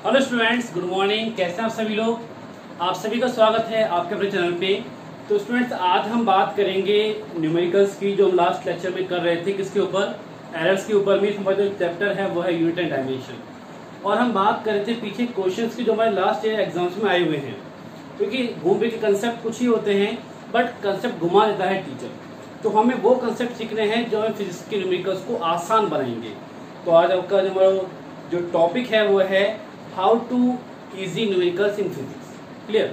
Hello students, good morning. कैसे हैं आप सभी लोग? आप सभी का स्वागत है आपके अपने चैनल पे। तो स्टूडेंट्स, आज हम बात करेंगे न्यूमेरिकल्स की, जो हम लास्ट लेक्चर में कर रहे थे। किसके ऊपर? एरर्स के ऊपर में। हमारा जो चैप्टर है वो है यूनिट एंड डायमेंशन, और हम बात कर रहे थे पीछे क्वेश्चंस की जो हमारे लास्ट ईयर एग्जाम्स में आए हुए हैं। क्योंकि घूम फिर के कंसेप्ट कुछ ही होते हैं, बट कंसेप्ट घुमा देता है टीचर। तो हमें वो कंसेप्ट सीखने हैं जो हमें फिजिक्स के न्यूमेरिकल्स को आसान बनाएंगे। तो आज आपका जो टॉपिक है वो है how to easy numericals in physics. Clear?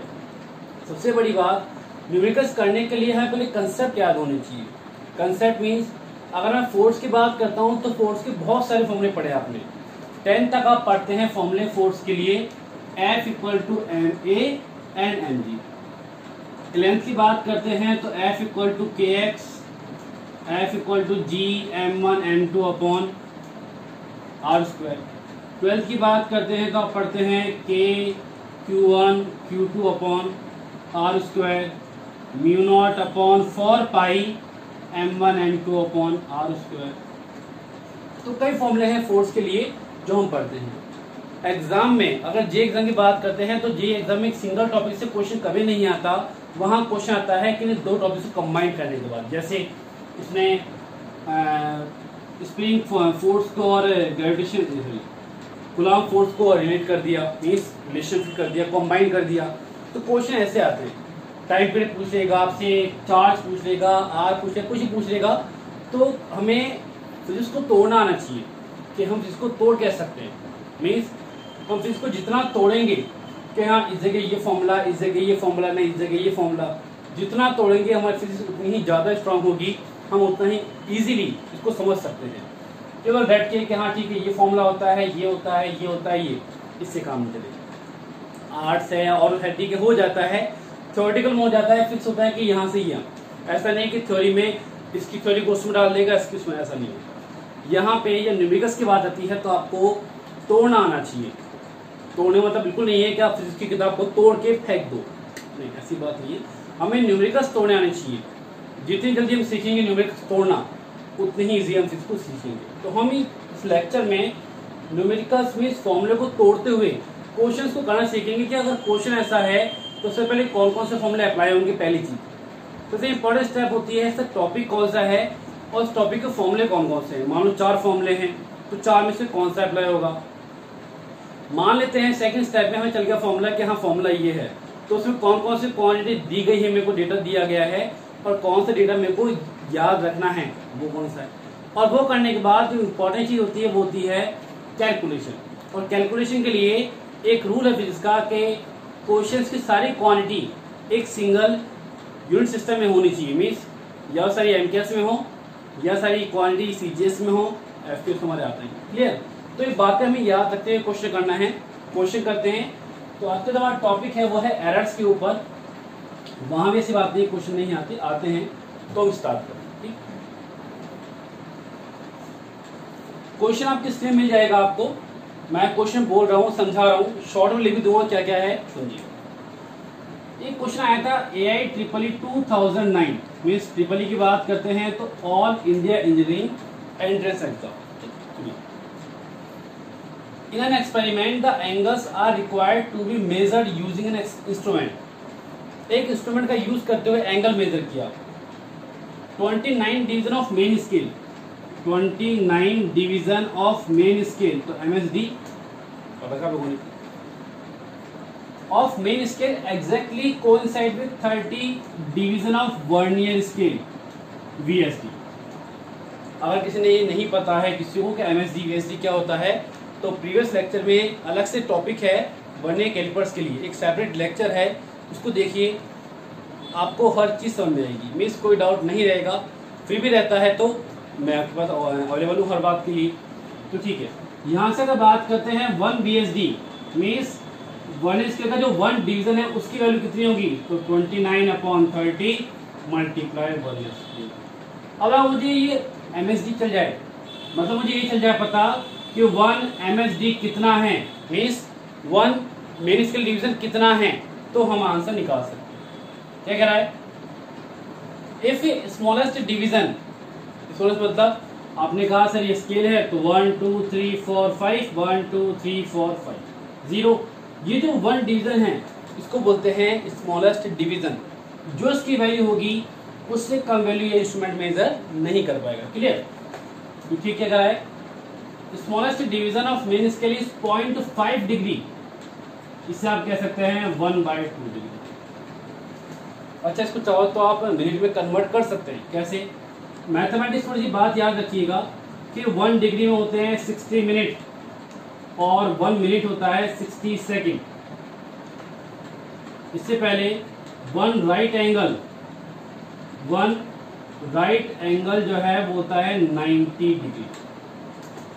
सबसे बड़ी बात, न्यूमेरिकल्स करने के लिए हमें पहले कंसेप्ट याद होने चाहिए। कंसेप्ट मींस, अगर मैं फोर्स की बात करता हूं तो फोर्स के बहुत सारे फॉर्मूले पढ़े आपने। 10 तक आप पढ़ते हैं फॉर्मूले फोर्स के लिए, F equal to ma and mg। Length की बात करते हैं तो F equal to kx, F equal to g m1 m2 upon r square. 12 की बात करते हैं तो आप पढ़ते हैं k q1 q2 upon r square, mu naught upon 4 पाई m1 m2 upon r square. तो कई फॉर्मूले हैं फोर्स के लिए जो हम पढ़ते हैं। एग्जाम में अगर जे एग्जाम की बात करते हैं तो जे एग्जाम में एक सिंगल टॉपिक से क्वेश्चन कभी नहीं आता। वहां क्वेश्चन आता है कि दो टॉपिक को कंबाइन करने के बाद, जैसे इसने स्प्रिंग फोर्स को और ग्रेविटेशन कूलॉम फोर्स को रिलेट कर दिया, मींस रिलेशनशिप कर दिया, कंबाइन कर दिया। तो क्वेश्चन ऐसे आते हैं। टाइम पीरियड पूछ लेगा आपसे, चार्ज पूछ लेगा, आर पूछ लेगा, कुछ ही पूछ लेगा। तो हमें फिजिक्स को तोड़ना आना चाहिए कि हम फिजिक्स को तोड़ कह सकते हैं। मींस हम फिजिक्स को जितना तोड़ेंगे कि हाँ इस जगह ये फॉर्मूला, इस जगह ये फॉर्मूला, नहीं इस जगह ये फॉर्मूला, जितना तोड़ेंगे हमारी फिजिक्स उतनी ही ज्यादा स्ट्रांग होगी, हम उतना ही इजीली इसको समझ सकते हैं। केवल बैठ के कि हाँ ठीक है ये फॉर्मूला होता है, ये होता है, ये होता है, ये, इससे काम नहीं चलेगा। आर्ट्स है और हेडी के हो जाता है, थ्योरेटिकल में हो जाता है, फिक्स होता है कि यहाँ से यहाँ। ऐसा नहीं कि थ्योरी में इसकी थ्योरी को उसमें डाल देगा, इसकी उसमें, ऐसा नहीं होगा। यहाँ पे ये न्यूमेरिकल्स की बात आती है तो आपको तोड़ना आना चाहिए। तोड़ने मतलब बिल्कुल नहीं है कि आप फिजिक्स की किताब को तोड़ के फेंक दो, नहीं, ऐसी बात नहीं है। हमें न्यूमेरिकल्स तोड़ने आने चाहिए। जितनी जल्दी हम सीखेंगे न्यूमेरिकल्स तोड़ना, उतनी ही इजी हम फिजिक्स को सीखेंगे। तो हम इस लेक्चर में न्यूमेरिकल्स में इस फॉर्मूले को तोड़ते हुए क्वेश्चंस को करना सीखेंगे कि अगर क्वेश्चन ऐसा है तो उससे पहले कौन कौन से फॉर्मूले अप्लाई होंगे। पहली चीज सबसे इंपॉर्टेंट स्टेप होती है सर टॉपिक कौन सा है और उस टॉपिक के फॉर्मूले कौन कौन से हैं। मान लो 4 फॉर्मूले हैं तो 4 में से कौन सा अप्लाई होगा। मान लेते हैं सेकंड स्टेप में हमें चल गया फॉर्मूला कि हाँ फॉर्मूला ये है, तो उसमें कौन कौन से क्वांटिटी दी गई है, मेरे को डेटा दिया गया है, और कौन सा डेटा मेरे को याद रखना है वो कौन सा है। और वो करने के बाद जो इम्पोर्टेंट चीज होती है वो होती है कैलकुलेशन। और कैलकुलेशन के लिए एक रूल है फिजिक्स का कि क्वेश्चंस की सारी क्वांटिटी एक सिंगल यूनिट सिस्टम में होनी चाहिए। मीन्स या सारी एमकेएस में हो या सारी क्वांटिटी सीजीएस में हो, एफटीएस हमारे आते हैं। क्लियर? तो ये बातें हमें याद रखते हुए क्वेश्चन करना है। क्वेश्चन करते हैं। तो आज का हमारा टॉपिक है वो है एरर्स के ऊपर। वहां भी ऐसी बात नहीं, क्वेश्चन नहीं आते हैं। तो हम स्टार्ट करें। ठीक, क्वेश्चन आपकी स्क्रीन मिल जाएगा आपको। मैं क्वेश्चन बोल रहा हूँ, समझा रहा हूँ, शॉर्ट में लिख भी दूंगा क्या क्या है, सुनिए। एक क्वेश्चन आया था AI EEE 2009, मीन्स ट्रिपल की बात करते हैं तो all India engineering entrance exam. In an experiment, the angles are required to be measured using an instrument। एक इंस्ट्रूमेंट का यूज करते हुए एंगल मेजर किया। 29 division of main scale, 29 division of main scale, तो MSD पता लोगों ने, of main scale exactly coincide with 30 division of vernier scale, VSD। अगर किसी ने ये नहीं पता है किसी को कि MSD VSD क्या होता है, तो प्रीवियस लेक्चर में अलग से टॉपिक है वर्नियर कैलिपर्स के लिए, एक सेपरेट लेक्चर है, उसको देखिए, आपको हर चीज़ समझ में आएगी। मीन्स कोई डाउट नहीं रहेगा। फिर भी रहता है तो मैं आपके पास अवेलेबल हूँ हर बात के लिए। तो ठीक है, यहाँ से अगर बात करते हैं 1 VSD मीन्स वर्नियर स्केल का जो 1 डिवीजन है उसकी वैल्यू कितनी होगी, तो 29/30 मल्टीप्लाई वर्नियर स्केल। अब मुझे ये MSD चल जाए, मतलब मुझे ये चल जाए पता कि 1 MSD कितना है, मीन्स 1 मेन स्केल डिवीजन कितना है, तो हम आंसर निकाल सकते हैं। क्या कह रहा है? इफ स्मॉलेस्ट डिवीजन, मतलब आपने कहा सर ये स्केल है तो 1 2 3 4 5, 1 2 3 4 5, 0। ये जो 1 डिवीजन है इसको बोलते हैं स्मॉलेस्ट डिवीजन। जो इसकी वैल्यू होगी उससे कम वैल्यू ये इंस्ट्रूमेंट मेजर नहीं कर पाएगा। क्लियर? तो ठीक क्या है, smallest division of main scale is 0.5 degree. इसे आप कह सकते हैं 1/2 डिग्री। अच्छा, इसको चाहो तो आप मिनट में कन्वर्ट कर सकते हैं। कैसे? मैथमेटिक्स थोड़ी सी बात याद रखिएगा कि 1 डिग्री में होते हैं 60 मिनट और 1 मिनट होता है 60 सेकेंड। इससे पहले 1 राइट एंगल जो है वो होता है 90 डिग्री।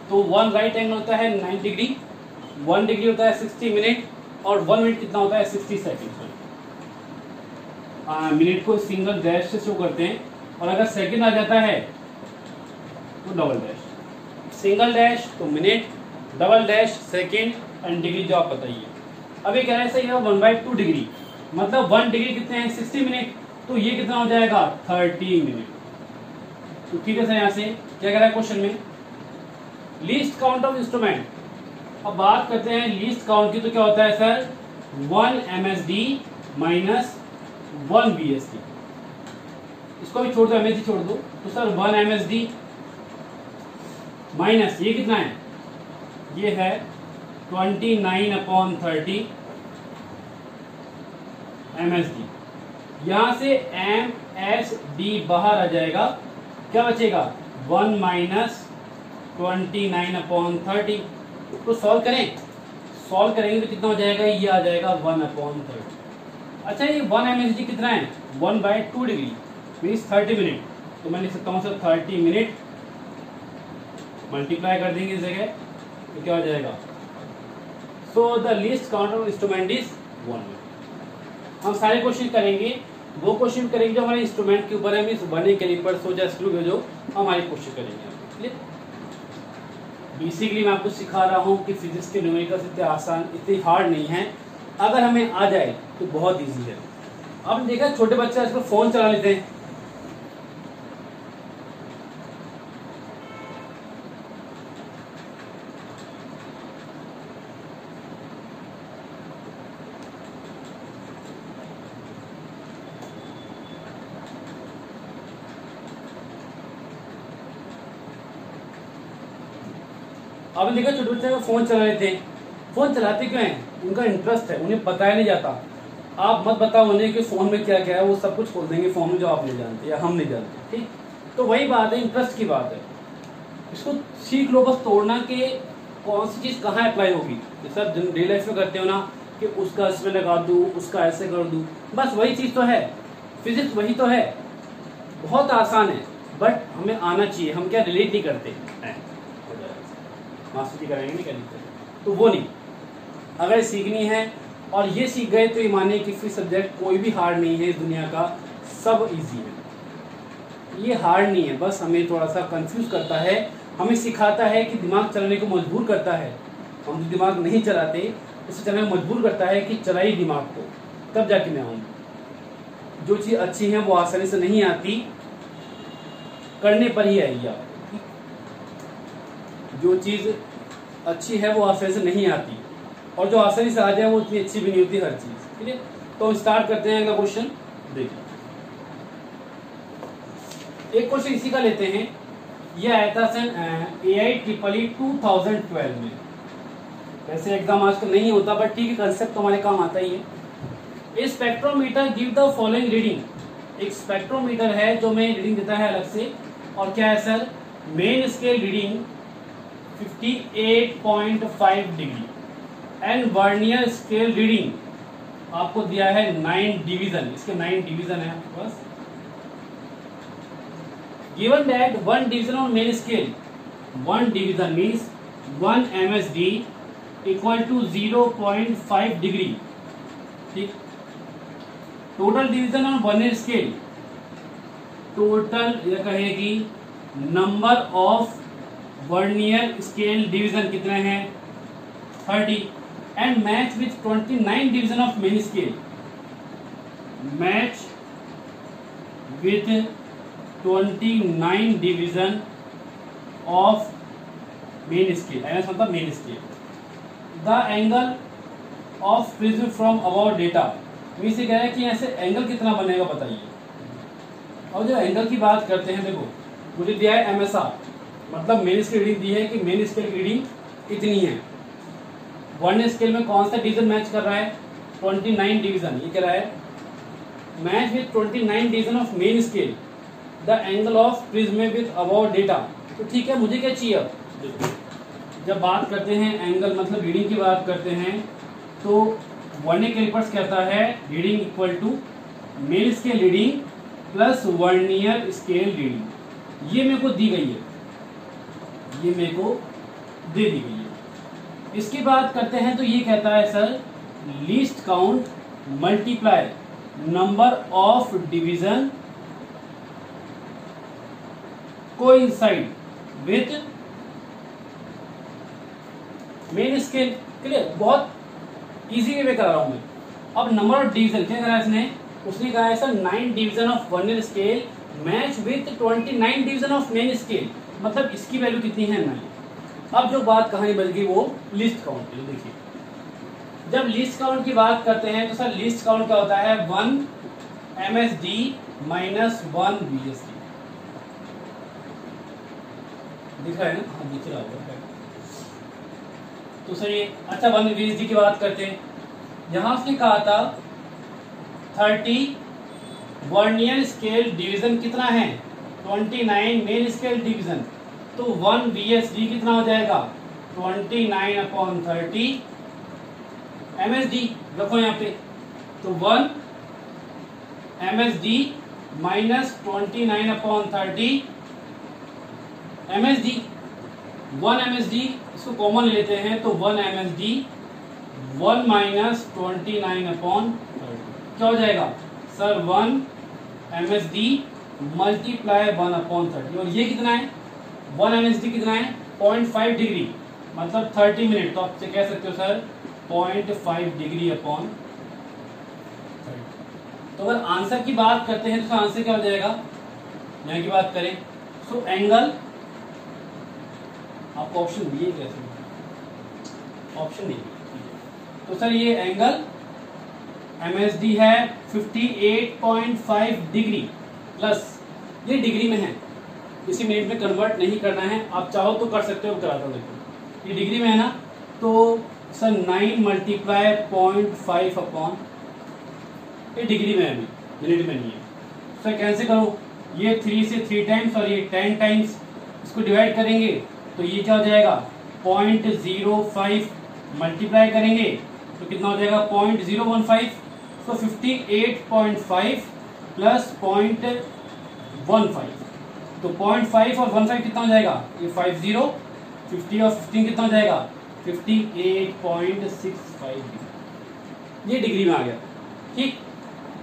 तो 1 राइट एंगल होता है 90 डिग्री, 1 डिग्री होता है 60 मिनट और 1 मिनट कितना होता है 60 सेकेंड। मिनट को सिंगल डैश से शो करते हैं और अगर सेकंड आ जाता है तो डबल डैश। सिंगल डैश तो minute, double dash second and degree जो आप बताइए। अब ये कह रहे हैं 1/2 डिग्री, मतलब 1 डिग्री कितने हैं 60 मिनट, तो ये कितना हो जाएगा 30 मिनट। तो ठीक है सर, यहाँ से क्या कह रहा है क्वेश्चन में, लीस्ट काउंट ऑफ इंस्ट्रूमेंट। अब बात करते हैं लीस्ट काउंट की, तो क्या होता है सर 1 MSD माइनस 1 VSD। इसको भी छोड़ दो, MSD छोड़ दो, तो सर 1 MSD माइनस ये कितना है, ये है 29/30 MSD। यहां से MSD बाहर आ जाएगा, क्या बचेगा 1 माइनस 29/30। तो सॉल्व करेंगे तो कितना हो जाएगा, ये आ जाएगा 1/30। अच्छा, ये 1 MSD कितना है 1/2 डिग्री मीन्स 30 मिनट। तो मैं लिख सकता हूँ सर 30 मिनट मल्टीप्लाई कर देंगे इस जगह, तो क्या हो जाएगा, so the least count of instrument is 1 minute. हम सारे क्वेश्चन करेंगे, वो क्वेश्चन करेंगे जो हमारे इंस्ट्रूमेंट के ऊपर है, मीन्स बने कैलिपर सोजा स्क्रू जो हमारे क्वेश्चन करेंगे। बेसिकली मैं आपको सिखा रहा हूँ कि फिजिक्स के न्यूमेरिकल्स इतने आसान, इतने हार्ड नहीं है। अगर हमें आ जाए तो बहुत इजी है। आपने देखा छोटे बच्चे आजकल फोन चला लेते हैं, आपने देखा छोटे बच्चे फोन चला लेते हैं। फोन चलाते क्यों हैं, उनका इंटरेस्ट है, उन्हें बताया नहीं जाता। आप मत बताओ उन्हें कि फोन में क्या क्या है, वो सब कुछ खोल देंगे फोन में जो आप नहीं जानते या हम नहीं जानते। ठीक, तो वही बात है, इंटरेस्ट की बात है। इसको सीख लो, बस तोड़ना कि कौन सी चीज कहाँ अप्लाई होगी। सर डेली लाइफ में करते हो ना कि उसका इसमें लगा दूं, उसका ऐसे कर दूं, बस वही चीज तो है, फिजिक्स वही तो है। बहुत आसान है, बट हमें आना चाहिए। हम क्या रिलेट नहीं करते हैं, मास्टर जी कराएंगे नहीं कहते, तो वो नहीं। अगर सीखनी है और ये सीख गए तो ये मानिए कि फिर सब्जेक्ट कोई भी हार्ड नहीं है इस दुनिया का, सब इजी है। ये हार्ड नहीं है, बस हमें थोड़ा सा कंफ्यूज करता है, हमें सिखाता है कि दिमाग चलाने को मजबूर करता है। हम तो दिमाग नहीं चलाते, इसे चलाने को मजबूर करता है कि चलाइए दिमाग को, तब जाके मैं आऊँगा। जो चीज़ अच्छी है वो आसानी से नहीं आती, करने पर ही आएगी आप। जो चीज़ अच्छी है वो आसानी से नहीं आती, और जो आसानी से आ जाए वो उतनी अच्छी भी नहीं होती हर चीज। ठीक है, तो स्टार्ट करते हैं अगला क्वेश्चन। देखिए, एक क्वेश्चन इसी का लेते हैं। ये आया था सन AIEEE 2012 में। वैसे एग्जाम आजकल नहीं होता, बट ठीक है, कंसेप्ट तो हमारे काम आता ही है। A spectrometer give the following reading. एक स्पेक्ट्रोमीटर है जो हमें रीडिंग देता है अलग से, और क्या है sir, main scale reading 58.5 degree and vernier scale reading आपको दिया है 9 डिवीजन। इसके 9 डिवीजन है आपके पास। Given that 1 division on main scale, 1 division means 1 MSD equal to 0.5 degree. ठीक, total division on vernier scale, total यह कहेगी number of vernier scale division कितने हैं 30, and match with 29 division of main scale, match with 29 division of main scale, मतलब main scale. The angle of prism from about data. Means ये कह रहा है कि ऐसे एंगल कितना बनेगा बताइए। और जो एंगल की बात करते हैं, देखो मुझे दिया है MSR, मतलब मेन स्केल रीडिंग दी है कि मेन स्केल रीडिंग इतनी है। वन स्केल में कौन सा डिवीजन मैच कर रहा है? 29 डिवीजन। ये कह रहा है match with 29 division of main scale the angle of prism with about data. तो ठीक है, मुझे क्या चाहिए? अब जब बात करते हैं एंगल मतलब रीडिंग की बात करते हैं, तो वर्नियर कैलिपर्स कहता है reading equal to main scale reading plus vernier scale reading. ये मेरे को दी गई है, ये मेरे को दे दी गई है। इसकी बात करते हैं तो ये कहता है sir least count multiply number of division coincide with main scale. Clear? बहुत इजी वे में करा रहा हूं मैं। अब नंबर ऑफ डिवीजन क्या करा इसने? उसने कहा है sir 9 division of vernier scale match with 29 division of main scale, मतलब इसकी वैल्यू कितनी है? 9। अब जो बात कहानी बच गई वो लिस्ट काउंट की। देखिए जब लिस्ट काउंट की बात करते हैं तो सर लिस्ट काउंट क्या होता है? 1 MSD माइनस 1 VSD। दिख रहा है ना? हाँ दिख रहा होगा। तो सर ये अच्छा 1 VSD की बात करते हैं। यहां उसने कहा था 30 वर्नियर स्केल डिवीजन कितना है? 29 मेन स्केल डिवीजन। तो 1 VSD कितना हो जाएगा? 29/30 MSD रखो यहाँ पे। तो 1 MSD माइनस 29/30 MSD। 1 MSD इसको कॉमन ले लेते हैं तो 1 MSD 1 माइनस 29/30 क्या हो जाएगा सर? 1 MSD multiply 1/30। और ये कितना है? 1 MSD कितना है? 0.5 डिग्री, मतलब 30 मिनट। तो आप कह सकते हो सर 0.5 डिग्री अपॉन 30। तो अगर आंसर की बात करते हैं तो आंसर क्या हो जाएगा? यहाँ की बात करें सो एंगल, आपको ऑप्शन दिए कैसे? ऑप्शन नहीं। तो सर ये एंगल MSD है 58.5 डिग्री प्लस, ये डिग्री में है, इसी मिनट में कन्वर्ट नहीं करना है। आप चाहो तो कर सकते हो, कराता हूं। देखो ये डिग्री में है ना, तो सर 9 मल्टीप्लाई 0.5 अपॉन, ये डिग्री में है अभी, मिनट में नहीं है। सर कैंसिल करो, ये 3 से 3 टाइम्स और ये 10 टाइम्स, इसको डिवाइड करेंगे तो ये क्या हो जाएगा? 0.05 मल्टीप्लाई करेंगे तो कितना हो जाएगा? 0.015। तो 58.5 प्लस 0.15, तो 0.5 और 15 कितना हो जाएगा? ये 50, 50 और 15 कितना हो जाएगा? 58.65 डिग्री। ये डिग्री में आ गया। ठीक,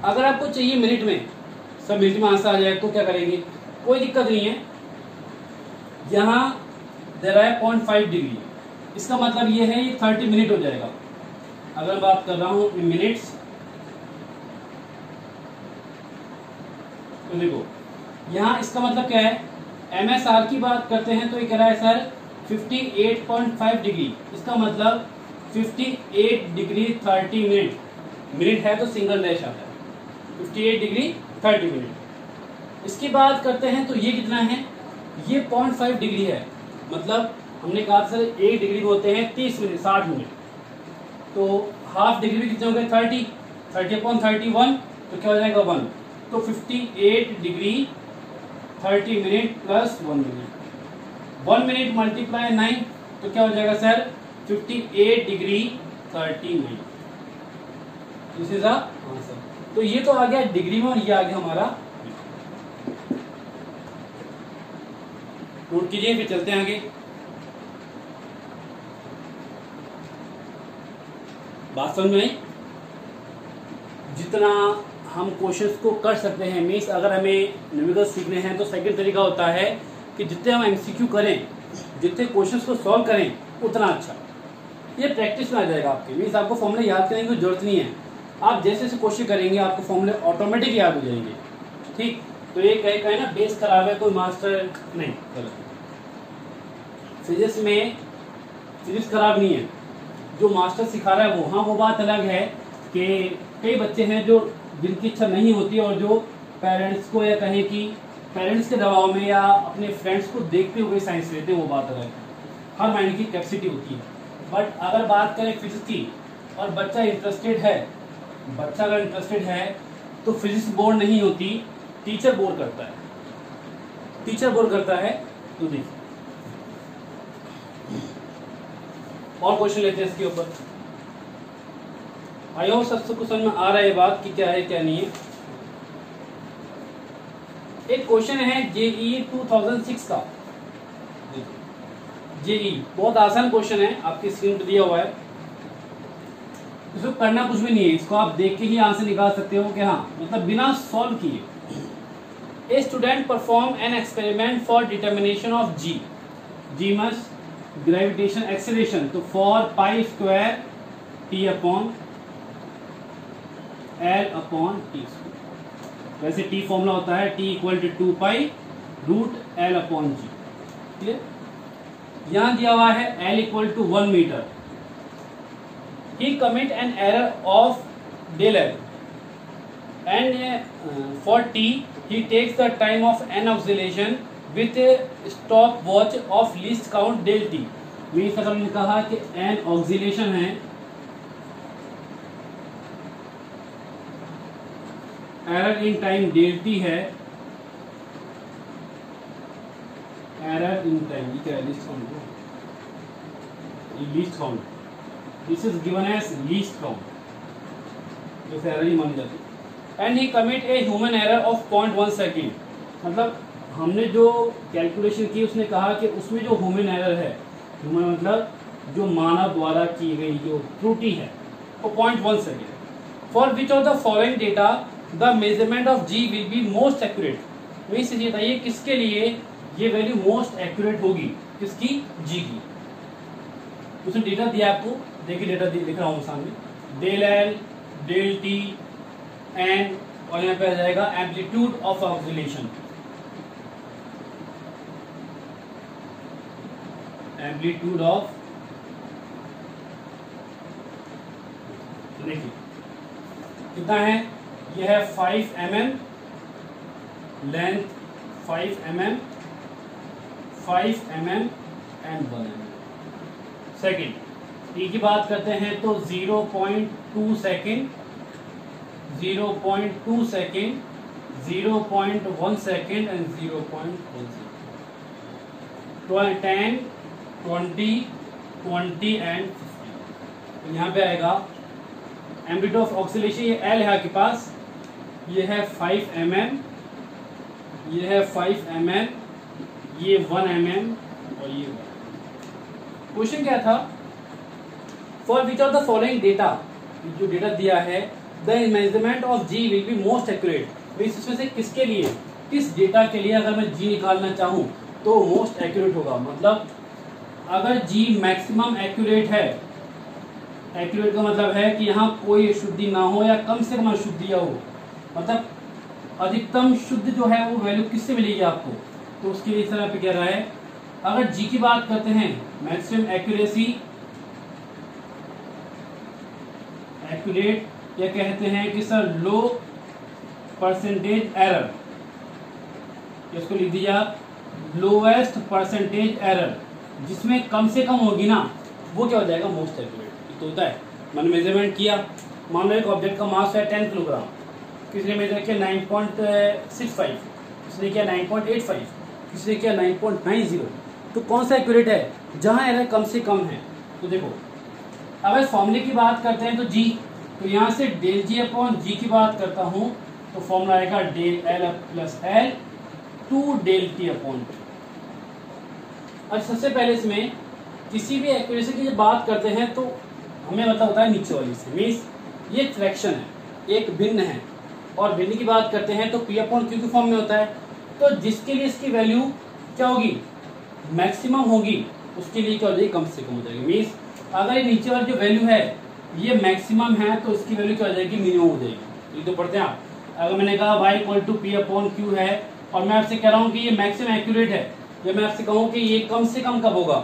अगर आपको चाहिए मिनट में, सब मिनट में आंसर आ जाए तो क्या करेंगे? कोई दिक्कत नहीं है। यहां दे रहा है 0.5 डिग्री, इसका मतलब ये है ये 30 मिनट हो जाएगा। अगर बात कर रहा हूं इन मिनट्स, तो देखो यहां इसका मतलब क्या है? MSR की बात करते हैं तो ये कह रहा है सर 58.5 डिग्री, इसका मतलब 58 डिग्री 30 मिनट। मिनट है तो सिंगल डैश आता है, 58 डिग्री 30 मिनट। इसकी बात करते हैं तो ये कितना है? ये 0.5 डिग्री है, मतलब हमने कहा सर 1 डिग्री में होते हैं 30 मिनट, 60 मिनट। तो हाफ डिग्री में कितने हो गए? 30, 30/31, तो क्या हो जाएगा? 1। तो 58 degree 30 minute plus 1 minute. 1 minute multiply 9, तो क्या हो जाएगा sir? 58 degree 30 minute. This is answer. तो ये तो आ गया डिग्री में और ये आ गया हमारा। नोट कीजिए, फिर चलते हैं आगे। बात समझ में आई? जितना हम क्वेश्चंस को कर सकते हैं, मीन्स अगर हमें न्यूमेरिकल सीखने हैं तो सेकंड तरीका होता है कि जितने हम MCQ करें, जितने क्वेश्चंस को सॉल्व करें उतना अच्छा। ये प्रैक्टिस में आ जाएगा आपके, मीन्स आपको फॉर्मूले याद करने की जरूरत नहीं है। आप जैसे जैसे कोशिश करेंगे आपको फॉर्मूले ऑटोमेटिक याद हो जाएंगे। ठीक, तो ये कहे ना बेस खराब है कोई मास्टर नहीं, गलत। फिजिक्स में फिजिक्स खराब नहीं है, जो मास्टर सिखा रहा है वो, हाँ वो बात अलग है कि कई बच्चे हैं जो जिनकी इच्छा नहीं होती और जो पेरेंट्स को या कहें कि पेरेंट्स के दबाव में या अपने फ्रेंड्स को देखते हुए साइंस लेते हैं, वो बात अलग है। हर माइंड की कैपेसिटी होती है। बट अगर बात करें फिजिक्स की और बच्चा इंटरेस्टेड है, बच्चा अगर इंटरेस्टेड है तो फिजिक्स बोर नहीं होती, टीचर बोर करता है, टीचर बोर करता है। तो देखिए और क्वेश्चन लेते हैं इसके ऊपर। आई होप सबसे क्वेश्चन में आ रहा है बात कि क्या है क्या नहीं है। एक क्वेश्चन है जेईई 2006 का, जेईई बहुत आसान क्वेश्चन है, आपकी स्क्रीन पर दिया हुआ है। इसको करना कुछ भी नहीं है, इसको आप देख के ही आंसर निकाल सकते हो कि हाँ, मतलब बिना सॉल्व किए। A student perform an experiment for determination of G, G मस ग्रेविटेशन एक्सेलरेशन, तो four pi square T upon L upon T square. वैसे टी फॉर्मूला होता है T equal to 2 pi root L upon G. Clear? यहां दिया हुआ है L equal to 1 metre. He commit an error of del L, and for t he takes the time of n oscillation with a stopwatch of least count del t। Means अगर हमने कहा कि n oscillation है, error in time del t है, error in time क्या है, least count, least count, this is given as least count, जैसे error ही मानी जाती है। And he commit a human error of 0.1 second, मतलब हमने जो कैलकुलेशन की उसने कहा कि उसमें जो ह्यूमन एरर है, ह्यूमन मतलब जो मानव द्वारा की गई जो त्रुटि है, वो 0.1 second. For which of the following data the measurement of g will be most accurate. वही से बताइए किसके लिए ये वैल्यू मोस्ट एक्यूरेट होगी, किसकी, जी की। उसने डेटा दिया आपको, देखिए डेटा लिख रहा हूँ सामने, del l, del t, n, और यहाँ पे आ जाएगा amplitude of oscillation, amplitude of, देखिए कितना है, यह है 5 mm, length 5 mm, 5 mm and 1 mm। Second t की बात करते हैं तो 0.2 second, 0.2 second, 0.1 second and 0.1 second. 10, 20, 20 and 50। यहाँ पे आएगा एम्पलीट्यूड ऑफ ऑक्सिलेशन, ये एल है आपके पास, ये है 5 mm, ये है 5 mm, ये 1 mm और ये 1। क्वेश्चन क्या था, for which of the following data, जो डेटा दिया है, the measurement of g will be most accurate. इसमें से किसके लिए, किस डेटा के लिए अगर मैं जी निकालना चाहूं तो मोस्ट एक्यूरेट होगा। मतलब अगर जी मैक्सिमम एक्यूरेट है, एक्यूरेट का मतलब है कि यहाँ कोई अशुद्धि ना हो या कम से कम अशुद्धियां हो, मतलब अधिकतम शुद्ध जो है वो वैल्यू किससे मिलेगी आपको, तो उसके लिए इस तरह पे कह रहा है। अगर जी की बात करते हैं, मैक्सिमम एक्यूरेसी, एक्यूरेट, या कहते हैं कि सर लो परसेंटेज एरर, इसको लिख दीजिए आप, लोएस्ट परसेंटेज एरर, जिसमें कम से कम होगी ना, वो क्या हो जाएगा, मोस्ट एक्यूरेट। तो होता है, मैंने मेजरमेंट किया, मान लो एक ऑब्जेक्ट का मास है 10 किलोग्राम, किसी ने मेजर किया 9.65, किसी ने किया 9.85, किसी ने किया 9.90, तो कौन सा एक्यूरेट है, जहां एरर कम से कम है। तो देखो अगर फॉर्मूले की बात करते हैं तो जी, तो यहां से डेल जी अपॉन जी की बात करता हूं तो फॉर्मूला आएगा del l plus l two del t upon t. और सबसे पहले इसमें किसी भी एक्यूरेसी की जब बात करते हैं तो हमें मतलब होता है नीचे वाली से, मीन्स ये फ्रैक्शन है, एक भिन्न है, और भिन्न की बात करते हैं तो पी अपॉन क्यू के फॉर्म में होता है। तो जिसके लिए इसकी वैल्यू क्या होगी, मैक्सिमम होगी, उसके लिए क्या हो जाएगी, कम से कम हो जाएगी। मीन्स अगर ये नीचे वाली जो वैल्यू है ये मैक्सिमम है तो इसकी वैल्यू क्या हो जाएगी, मिनिमम हो जाएगी। ये तो पढ़ते हैं आप। अगर मैंने कहा y equal to p upon q है और मैं आपसे कह रहा हूँ कि ये मैक्सिमम एक्यूरेट है, या मैं आपसे कहूँ कि ये कम से कम कब होगा,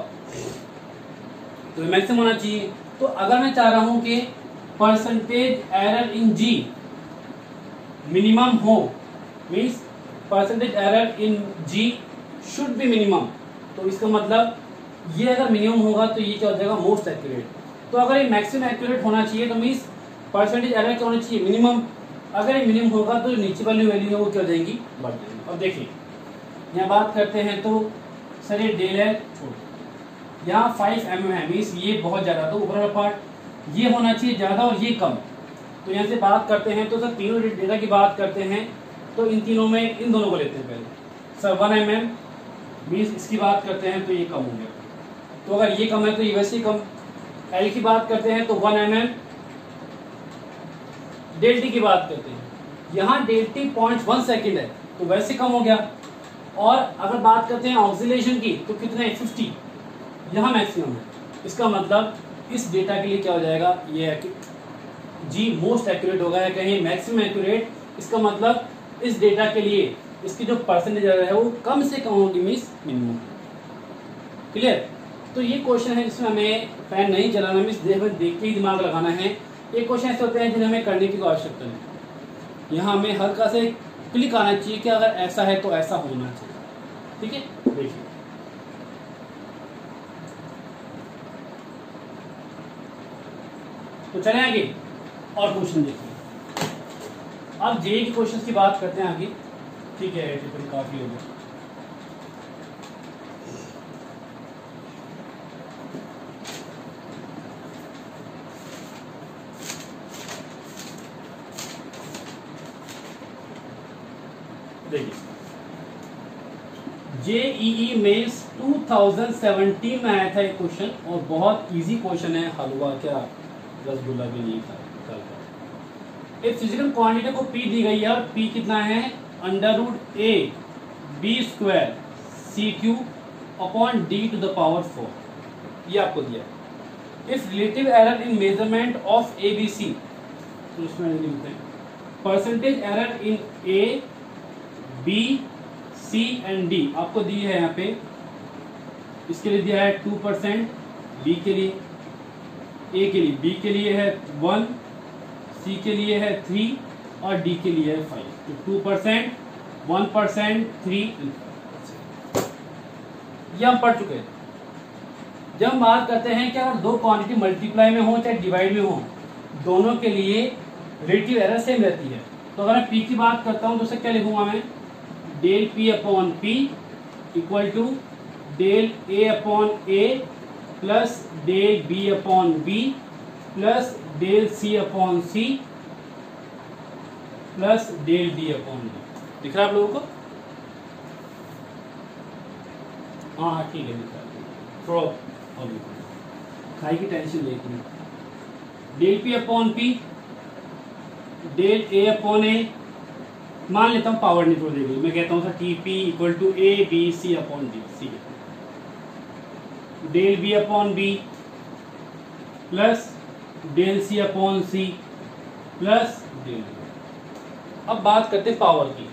तो मैक्सिमम होना चाहिए। तो अगर मैं चाह रहा हूं कि percentage error in G minimum हो, means percentage error in G should be minimum, तो इसका मतलब ये अगर मिनिमम होगा तो ये क्या हो जाएगा, मोस्ट एक्यूरेट। तो अगर ये मैक्सिमम एक्यूरेट होना चाहिए तो मीन्स परसेंटेज एरर क्या होना चाहिए, मिनिमम। अगर ये मिनिमम होगा तो नीचे वाली वैल्यू है वो क्या हो जाएंगी, बढ़ जाएंगी। अब देखिए यहाँ बात करते हैं तो सर ये डेल है, यहाँ 5 mm है, मीन्स ये बहुत ज्यादा, तो ऊपर वाला पार्ट ये होना चाहिए ज्यादा और ये कम। तो यहाँ से बात करते हैं तो सर तीनों डेटा की बात करते हैं तो इन तीनों में इन दोनों को लेते हैं पहले। सर 1 mm मीन्स इसकी बात करते हैं तो ये कम हो गया, तो अगर ये कम है तो ये वैसे ही कम। एल की बात करते हैं तो 1 mm। डेल टी की बात करते हैं, यहाँ डेल टी 0.1 सेकेंड है तो वैसे कम हो गया। और अगर बात करते हैं ऑक्सीलेशन की तो कितने है, 50, यहाँ मैक्सिमम है। इसका मतलब इस डेटा के लिए क्या हो जाएगा, ये है कि जी मोस्ट एक्यूरेट होगा या कहीं मैक्सिमम एक्यूरेट। इसका मतलब इस डेटा के लिए इसकी जो परसेंटेज है वो कम से कम होगी, मीन्स मिनिमम। क्लियर। तो ये क्वेश्चन है जिसमें हमें पेन नहीं चलाना, मीन्स देख के ही दिमाग लगाना है। ये क्वेश्चन ऐसे होते हैं जिन्हें हमें करने की आवश्यकता नहीं, यहाँ हमें हल्का से क्लिक आना चाहिए कि अगर ऐसा है तो ऐसा होना चाहिए। ठीक है, देखिए तो चले आगे और क्वेश्चन देखिए। अब जे के क्वेश्चन की बात करते हैं आगे। ठीक है, काफी हो गया। देखिए जेईई मेंस 2017 में आया था एक क्वेश्चन और बहुत इजी क्वेश्चन है, हलवा क्या रसगुल्ला भी नहीं था। एक फिजिकल क्वांटिटी को पी दी गई है और पी कितना है, √a b square c q upon d to the power 4, ये आपको दिया है। If relative error in measurement of a b c, तो उसमें लिखते हैं percentage error in a b c and d आपको दी है यहाँ पे। इसके लिए दिया है 2%, बी के लिए, ए के लिए, बी के लिए है 1, सी के लिए है 3 और डी के लिए है 5। तो 2%, 1%, 3, ये हम पढ़ चुके हैं। जब हम बात करते हैं कि अगर दो क्वांटिटी मल्टीप्लाई में हो चाहे डिवाइड में हो, दोनों के लिए रिलेटिव एरर सेम रहती है। तो अगर मैं पी की बात करता हूं तो उसे क्या लिखूंगा मैं, del P upon p equal to del A upon a plus del b upon b plus del c upon c plus del d upon d. दिख रहा है आप लोगों को? हाँ ठीक है, दिख रहा है। खाई की टेंशन लेकिन del P upon P del A upon A, मान लेता हूं पावर नहीं तो देगी, मैं कहता हूं t p equal to a b c upon d, c del b upon b plus del c upon c plus del d. अब बात करते हैं पावर की।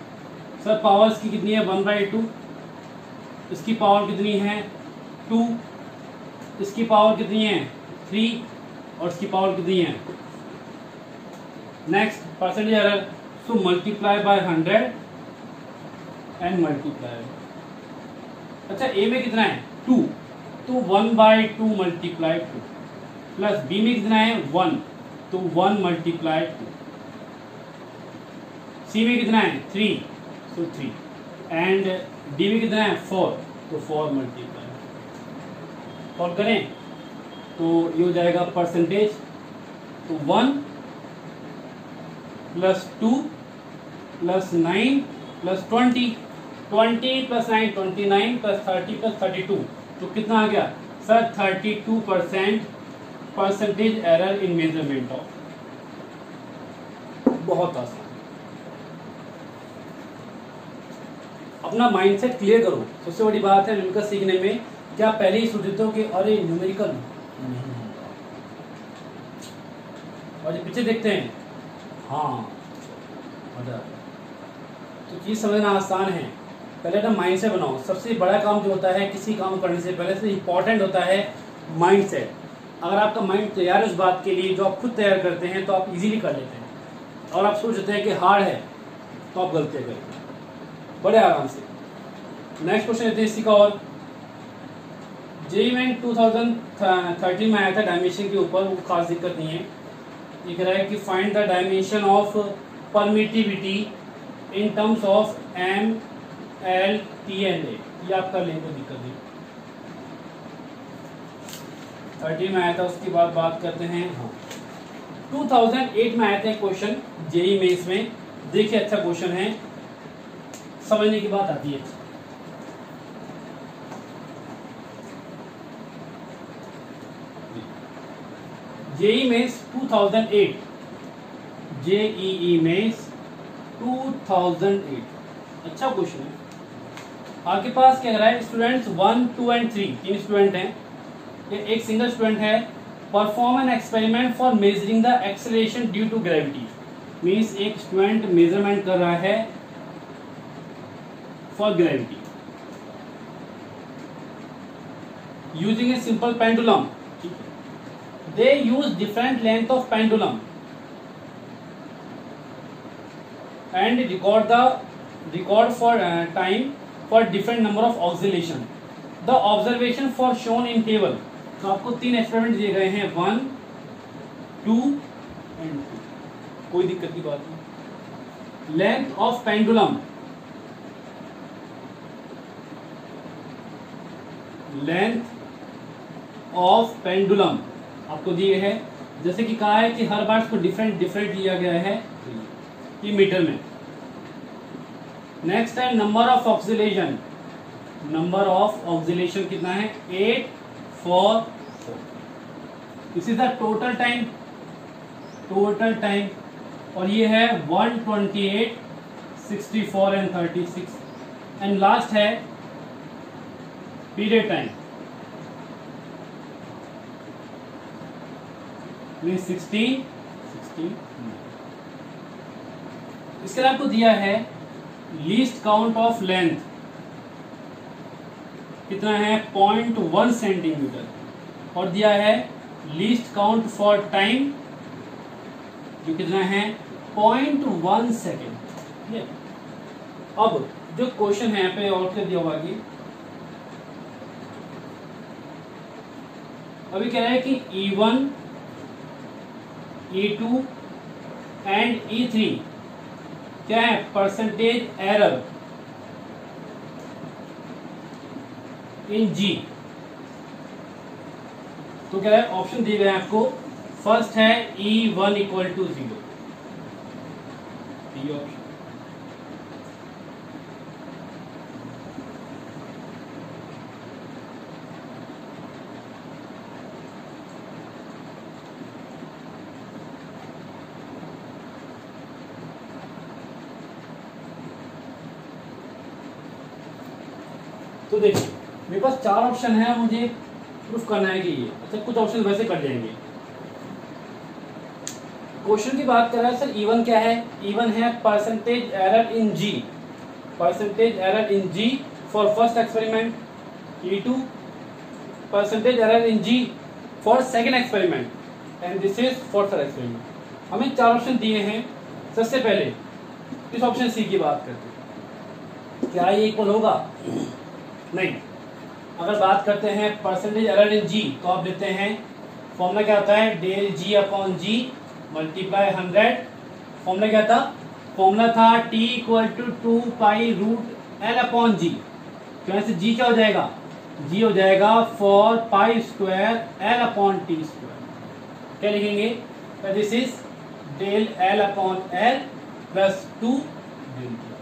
सर पावर की कितनी है, 1/2, इसकी पावर कितनी है 2, इसकी पावर कितनी है 3 और इसकी पावर कितनी है। Next percentage error, so multiply by 100 and multiply. अच्छा ए में कितना है 2, तो 1/2 मल्टीप्लाई 2 प्लस बी में कितना है 1, तो 1 मल्टीप्लाई 2, सी में कितना है 3, तो 3 एंड डी में कितना है 4, तो 4 मल्टीप्लाई। सॉल्व करें तो ये हो जाएगा परसेंटेज, तो 1 plus 2 plus 9 plus 20, 20 plus 9 29 plus 30 plus 32, तो कितना आ गया sir 32% percentage error in measurement of. बहुत आसान। अपना माइंडसेट क्लियर करो, सबसे बड़ी बात है न्यूमेरिकल सीखने में। क्या पहले ही सोच देते हो कि अरे न्यूमेरिकल नहीं होगा, और जब पीछे देखते हैं हाँ मजा, तो चीज समझना आसान है। पहले ना माइंडसेट बनाओ। सबसे बड़ा काम जो होता है किसी काम करने से पहले से इम्पोर्टेंट होता है माइंडसेट। अगर आपका माइंड तैयार है उस बात के लिए जो आप खुद तैयार करते हैं तो आप इजीली कर लेते हैं, और आप सोचते हैं कि हार्ड है तो आप गलतियां करते हैं बड़े आराम से। नेक्स्ट क्वेश्चन लेते हैं इसी का। और जेईई मेन 2013 में आया था डायमेंशन के ऊपर, वो खास दिक्कत नहीं है। ये कह रहा है कि find the dimension of permittivity in terms of M L T and A. ये आप कर लेंगे, दिक्कत नहीं। 13 में आया था, उसकी बात करते हैं। हाँ 2008 में आया था क्वेश्चन जेईई मेंस में। देखिए अच्छा क्वेश्चन है, समझने की बात आती है। जेईई मेंस 2008, जेईई मेंस 2008 अच्छा क्वेश्चन है। आपके पास क्या कह रहा है, स्टूडेंट्स 1, 2 एंड 3 तीन स्टूडेंट हैं, ये एक सिंगल स्टूडेंट है। Perform an experiment for measuring the acceleration due to gravity. Means एक स्टूडेंट मेजरमेंट कर रहा है for gravity using a simple pendulum. They use different length of pendulum and record for time for different number of oscillation. The observation for shown in table. तो आपको 3 experiment दिए गए हैं, 1, 2 and 2। कोई दिक्कत की बात नहीं। Length of pendulum, length of pendulum आपको दिए है। जैसे कि कहा है कि हर बार इसको डिफरेंट लिया गया है ये मीटर में। नेक्स्ट है number of oscillation. Number of oscillation कितना है, 8, 4, 4। This is the total time, और ये है 128, 64 एंड 36। एंड लास्ट है पीरियड टाइम, 16। इसके लिए आपको दिया है लीस्ट काउंट ऑफ लेंथ कितना है, 0.1 सेंटीमीटर, और दिया है लीस्ट काउंट फॉर टाइम जो कितना है 0.1 सेकेंड। अब जो क्वेश्चन है यहाँ पे और क्या दिया हुआ है, अभी कह रहा है कि E1, E2 एंड E3 क्या है, परसेंटेज एरर इन जी। तो क्या है, ऑप्शन दिए गए हैं आपको। फर्स्ट है E1 इक्वल टू 0, ये ऑप्शन। तो देखिए मेरे पास 4 ऑप्शन है, मुझे प्रूफ करना है कि ये अच्छा, कुछ ऑप्शन वैसे कट जाएंगे। क्वेश्चन की बात कर रहा है सर, E1 क्या है, E1 है percentage error in g, percentage error in g for first experiment. E2 percentage error in g for second experiment, and this is for third experiment. हमें 4 ऑप्शन दिए हैं। सबसे पहले इस ऑप्शन सी की बात करते हैं, क्या ये इक्वल होगा, नहीं। अगर बात करते हैं परसेंटेज एरर इन जी, तो आप लेते हैं फॉर्मूला क्या होता है, del G upon G multiply 100। Formula क्या था, फॉर्मूला था t equal to 2 pi root L upon G. तो ऐसे जी क्या हो जाएगा, जी हो जाएगा 4 pi square l upon T square. क्या लिखेंगे, तो this is del l upon l plus 2 del t.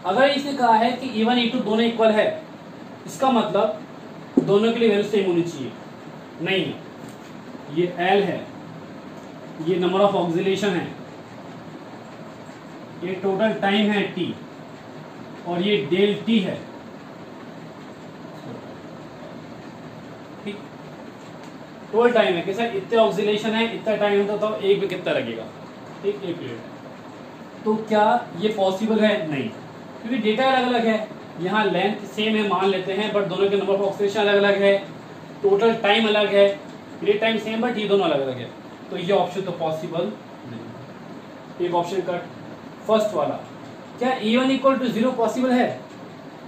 अगर इसने कहा है कि E1 E2 दोनों इक्वल है, इसका मतलब दोनों के लिए वैल्यू सेम होनी चाहिए। नहीं है, ये L है, ये नंबर ऑफ ऑक्सीलेशन है, ये टोटल टाइम है T, और ये डेल T है। ठीक, टोटल टाइम है, कैसा इतने ऑक्सीलेशन है, इतना टाइम है, तो एक में कितना लगेगा, ठीक, एक पीरियड। तो क्या ये पॉसिबल है, नहीं, क्योंकि डेटा अलग अलग है। यहाँ लेंथ सेम है मान लेते हैं, बट दोनों के नंबर ऑफ ऑक्सीलेशन अलग अलग है। टोटल टाइम अलग है, पीरियड टाइम सेम बट ये दोनों अलग अलग है, तो ये ऑप्शन तो पॉसिबल नहीं। एक ऑप्शन कट। फर्स्ट वाला, क्या E1 इक्वल टू 0 पॉसिबल है?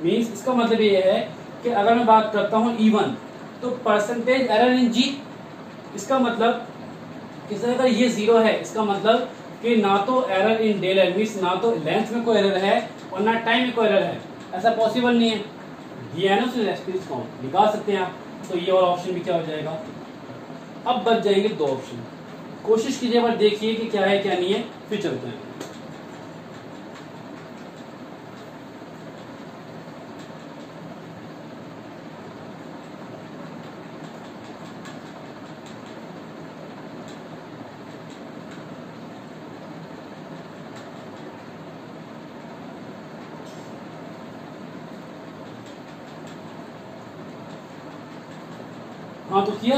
मीन्स इसका मतलब ये है कि अगर मैं बात करता हूँ E1 तो परसेंटेज एरर इन G, इसका मतलब कि सर अगर ये 0 है इसका मतलब कि ना तो error in del l, means ना तो लेंथ में कोई एरर है और ना टाइम में कोई एरर है, ऐसा पॉसिबल नहीं है। दिया है ना उसने रेस्पॉन्स काउंट, निकाल सकते हैं आप, तो ये वाला ऑप्शन भी क्या हो जाएगा। अब बच जाएंगे दो ऑप्शन, कोशिश कीजिए पर देखिए कि क्या है क्या नहीं है, फिर चलते हैं। हाँ तो किया।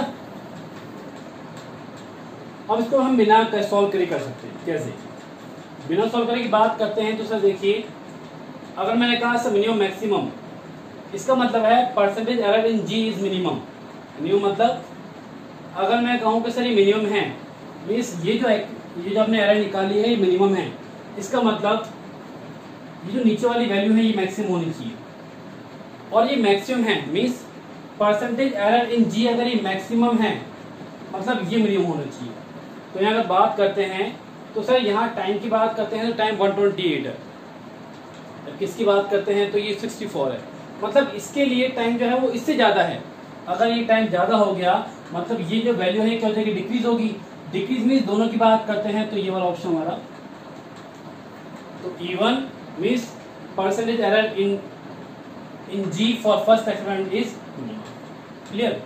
अब इसको हम बिना सॉल्व करे कर सकते हैं। कैसे? बिना सॉल्व करे की बात करते हैं तो सर देखिए, अगर मैंने कहा सर मिनिमम मैक्सिमम, इसका मतलब है percentage error in g is minimum. Minimum मतलब अगर मैं कहूँ कि सर ये मिनिमम है, मीन्स ये जो आपने एरर निकाली है ये मिनिमम है, इसका मतलब ये जो नीचे वाली वैल्यू है ये मैक्सिमम होनी चाहिए, और ये मैक्सिमम है, मीन्स परसेंटेज एरर इन जी अगर ये मैक्सिमम है मतलब ये मिनिमम होना चाहिए। तो यहाँ अगर बात करते हैं तो सर यहाँ टाइम की बात करते हैं तो टाइम 128 है, किसकी बात करते हैं तो ये 64 है, मतलब इसके लिए टाइम जो है वो इससे ज्यादा है। अगर ये टाइम ज्यादा हो गया मतलब ये जो वैल्यू है क्या हो जाएगी, डिक्रीज होगी। डिक्रीज मीन्स दोनों की बात करते हैं तो ये वाला ऑप्शन हमारा, तो E1 means percentage error in g for first experiment is clear.